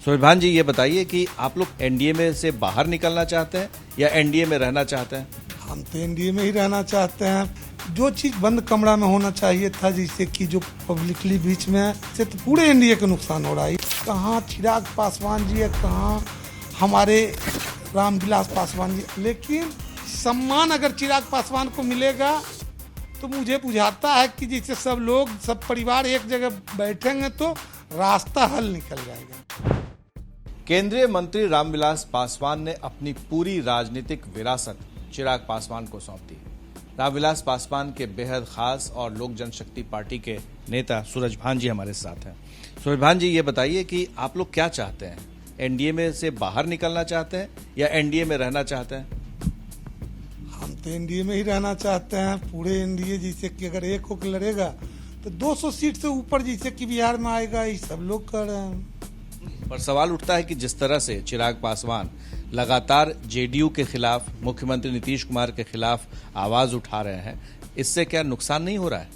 सुरभान जी, ये बताइए कि आप लोग एनडीए में से बाहर निकलना चाहते हैं या एनडीए में रहना चाहते हैं? हम तो एनडीए में ही रहना चाहते हैं। जो चीज़ बंद कमरा में होना चाहिए था, जिससे कि जो पब्लिकली बीच में है, से तो पूरे एनडीए को नुकसान हो रहा है। कहाँ चिराग पासवान जी है, कहाँ हमारे रामविलास पासवान जी। लेकिन सम्मान अगर चिराग पासवान को मिलेगा तो मुझे बुझाता है कि जिससे सब लोग, सब परिवार एक जगह बैठेंगे तो रास्ता हल निकल जाएगा। केंद्रीय मंत्री रामविलास पासवान ने अपनी पूरी राजनीतिक विरासत चिराग पासवान को सौंप दी। रामविलास पासवान के बेहद खास और लोक जनशक्ति पार्टी के नेता सूरजभान जी हमारे साथ हैं। सूरजभान जी, ये बताइए कि आप लोग क्या चाहते हैं? एनडीए में से बाहर निकलना चाहते हैं या एनडीए में रहना चाहते हैं? हम तो एनडीए में ही रहना चाहते हैं, पूरे एनडीए। जिससे कि अगर एक होकर लड़ेगा तो 200 सीट से ऊपर जिससे कि बिहार में आएगा, ये सब लोग कर रहे हैं। पर सवाल उठता है कि जिस तरह से चिराग पासवान लगातार जेडीयू के खिलाफ, मुख्यमंत्री नीतीश कुमार के खिलाफ आवाज उठा रहे हैं, इससे क्या नुकसान नहीं हो रहा है?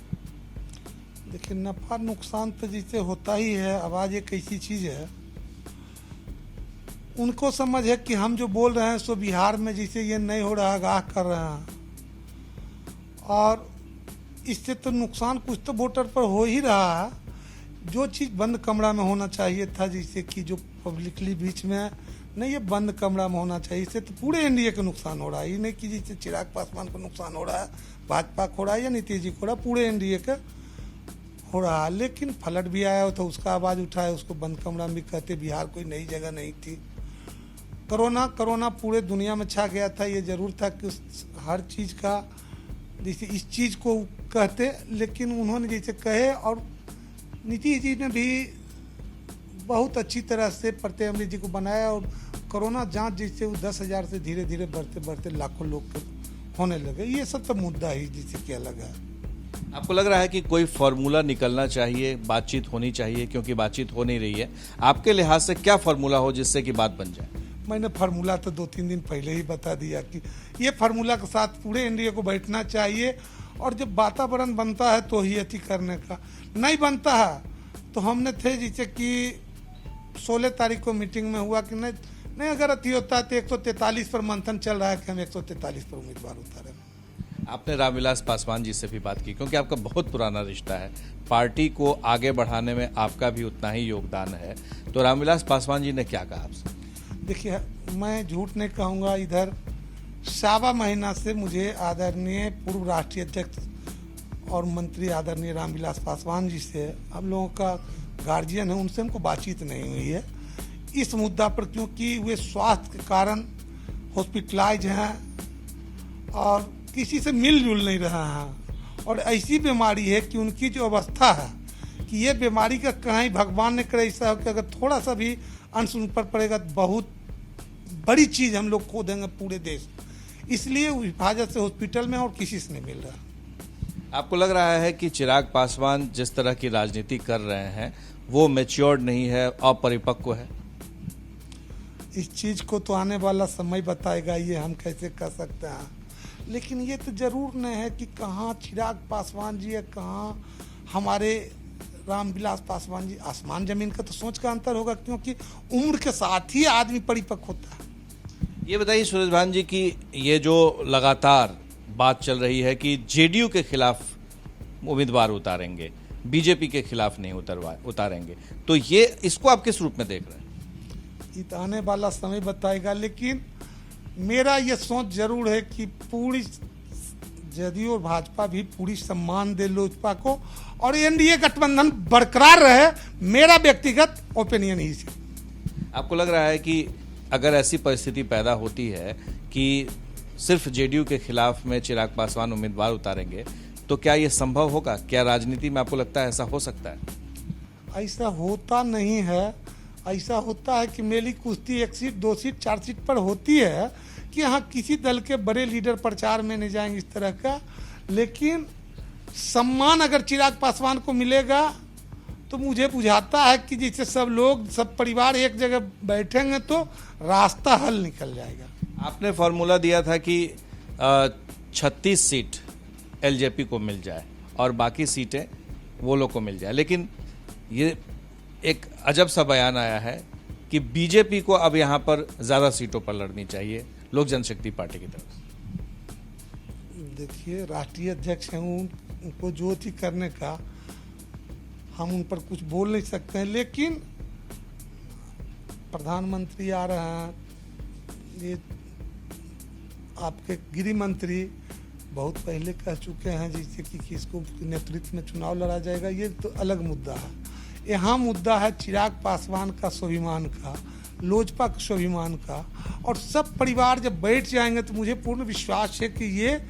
देखिए, नफा नुकसान तो जिससे होता ही है। आवाज एक ऐसी चीज है, उनको समझ है कि हम जो बोल रहे हैं सो बिहार में जिसे ये नहीं हो रहा, आगाह कर रहे हैं। और इससे तो नुकसान कुछ तो वोटर पर हो ही रहा है। जो चीज़ बंद कमरा में होना चाहिए था, जिससे कि जो पब्लिकली बीच में है, नहीं, ये बंद कमरा में होना चाहिए। इससे तो पूरे एनडीए को नुकसान हो रहा है। ये नहीं कि जिससे चिराग पासवान को नुकसान हो रहा है, भाजपा को हो रहा है या नीतीश जी को हो रहा है, पूरे एनडीए का हो रहा है। लेकिन फ्लड भी आया तो उसका आवाज़ उठाया, उसको बंद कमरा में कहते। बिहार कोई नई जगह नहीं थी। कोरोना पूरे दुनिया में छा गया था। ये जरूर था कि हर चीज़ का जैसे इस चीज़ को कहते, लेकिन उन्होंने जैसे कहे, और नीतीश जी ने भी बहुत अच्छी तरह से प्रत्यय अमृत जी को बनाया। और कोरोना जांच जिससे 10,000 से धीरे धीरे बढ़ते बढ़ते लाखों लोग होने लगे। ये सब तो मुद्दा ही जिससे कि अलग है। आपको लग रहा है कि कोई फॉर्मूला निकलना चाहिए, बातचीत होनी चाहिए, क्योंकि बातचीत हो नहीं रही है? आपके लिहाज से क्या फॉर्मूला हो जिससे कि बात बन जाए? मैंने फार्मूला तो 2-3 दिन पहले ही बता दिया कि ये फार्मूला के साथ पूरे एनडीए को बैठना चाहिए। और जब वातावरण बनता है तो ही अति करने का, नहीं बनता है तो हमने थे जैसे कि 16 तारीख को मीटिंग में हुआ कि नहीं अगर अति होता है तो 143 पर मंथन चल रहा है कि हम 143 पर उम्मीदवार उतारे। आपने रामविलास पासवान जी से भी बात की, क्योंकि आपका बहुत पुराना रिश्ता है, पार्टी को आगे बढ़ाने में आपका भी उतना ही योगदान है। तो रामविलास पासवान जी ने क्या कहा आपसे? देखिए, मैं झूठ नहीं कहूँगा। इधर 7 महीना से मुझे आदरणीय पूर्व राष्ट्रीय अध्यक्ष और मंत्री आदरणीय रामविलास पासवान जी से, हम लोगों का गार्जियन है, उनसे हमको बातचीत नहीं हुई है इस मुद्दा पर, क्योंकि वे स्वास्थ्य के कारण हॉस्पिटलाइज हैं और किसी से मिलजुल नहीं रहा है। और ऐसी बीमारी है कि उनकी जो अवस्था है कि ये बीमारी का कहीं भगवान ने करे ऐसा हो कि अगर थोड़ा सा भी अंश उन पर पड़ेगा तो बहुत बड़ी चीज़ हम लोग खो देंगे पूरे देश। इसलिए हिफाजत से हॉस्पिटल में और किसी से नहीं मिल रहा। आपको लग रहा है कि चिराग पासवान जिस तरह की राजनीति कर रहे हैं वो मैच्योर्ड नहीं है, अपरिपक्व है? इस चीज़ को तो आने वाला समय बताएगा, ये हम कैसे कर सकते हैं। लेकिन ये तो जरूर नहीं है कि कहाँ चिराग पासवान जी है, कहाँ हमारे रामविलास पासवान जी। आसमान जमीन का तो सोच का अंतर होगा, क्योंकि उम्र के साथ ही आदमी परिपक्व होता है। ये बताइए सूरजभान जी कि ये जो लगातार बात चल रही है कि जेडीयू के खिलाफ उम्मीदवार उतारेंगे, बीजेपी के खिलाफ नहीं उतारेंगे, तो ये इसको आप किस रूप में देख रहे हैं? ये आने वाला समय बताएगा। लेकिन मेरा ये सोच जरूर है कि पूरी जदयू और भाजपा भी पूरी सम्मान दे लोजपा को और एनडीए गठबंधन बरकरार रहे। मेरा व्यक्तिगत ओपिनियन ही है। आपको लग रहा है कि अगर ऐसी परिस्थिति पैदा होती है कि सिर्फ जेडीयू के खिलाफ में चिराग पासवान उम्मीदवार उतारेंगे, तो क्या यह संभव होगा? क्या राजनीति में आपको लगता है ऐसा हो सकता है? ऐसा होता नहीं है। ऐसा होता है कि मेरी कुश्ती 1 सीट, 2 सीट, 4 सीट पर होती है कि यहाँ किसी दल के बड़े लीडर प्रचार में नहीं जाएंगे इस तरह का। लेकिन सम्मान अगर चिराग पासवान को मिलेगा तो मुझे बुझाता है कि जिससे सब लोग, सब परिवार एक जगह बैठेंगे तो रास्ता हल निकल जाएगा। आपने फॉर्मूला दिया था कि 36 सीट एलजेपी को मिल जाए और बाकी सीटें वो लोग को मिल जाए, लेकिन ये एक अजब सा बयान आया है कि बीजेपी को अब यहां पर ज्यादा सीटों पर लड़नी चाहिए लोक जनशक्ति पार्टी की तरफ? देखिए, राष्ट्रीय अध्यक्ष हैं, उनको जो थी करने का हम उन पर कुछ बोल नहीं सकते हैं, लेकिन प्रधानमंत्री आ रहे हैं, ये आपके गृह मंत्री बहुत पहले कह चुके हैं जैसे कि किसको नेतृत्व में चुनाव लड़ा जाएगा, ये तो अलग मुद्दा है। यहाँ मुद्दा है चिराग पासवान का स्वाभिमान का, लोजपा के स्वाभिमान का, और सब परिवार जब बैठ जाएंगे तो मुझे पूर्ण विश्वास है कि ये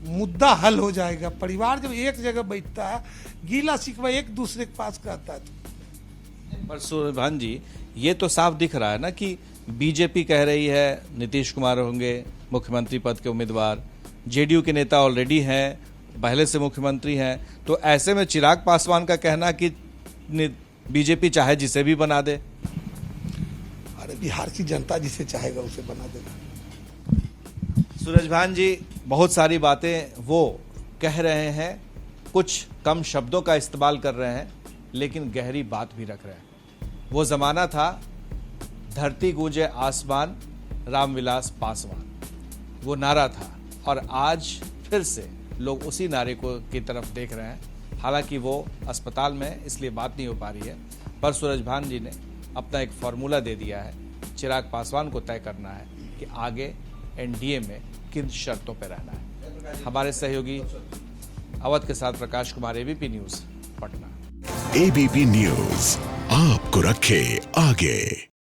मुद्दा हल हो जाएगा। परिवार जब एक जगह बैठता है, गीला शिकवा एक दूसरे के पास करता है तो। पर सूर्यभान जी, ये तो साफ दिख रहा है ना कि बीजेपी कह रही है नीतीश कुमार होंगे मुख्यमंत्री पद के उम्मीदवार, जेडीयू के नेता ऑलरेडी हैं, पहले से मुख्यमंत्री हैं, तो ऐसे में चिराग पासवान का कहना कि बीजेपी चाहे जिसे भी बना दे। अरे बिहार की जनता जिसे चाहेगा उसे बना देगा। सूरजभान जी, बहुत सारी बातें वो कह रहे हैं, कुछ कम शब्दों का इस्तेमाल कर रहे हैं, लेकिन गहरी बात भी रख रहे हैं। वो जमाना था धरती गूंजे आसमान, रामविलास पासवान, वो नारा था, और आज फिर से लोग उसी नारे को की तरफ देख रहे हैं। हालांकि वो अस्पताल में इसलिए बात नहीं हो पा रही है, पर सूरजभान जी ने अपना एक फॉर्मूला दे दिया है। चिराग पासवान को तय करना है कि आगे एनडीए में किन शर्तों पर रहना है। हमारे सहयोगी अवध के साथ Prakash Kumar, ABP News, Patna. ABP News आपको रखे आगे।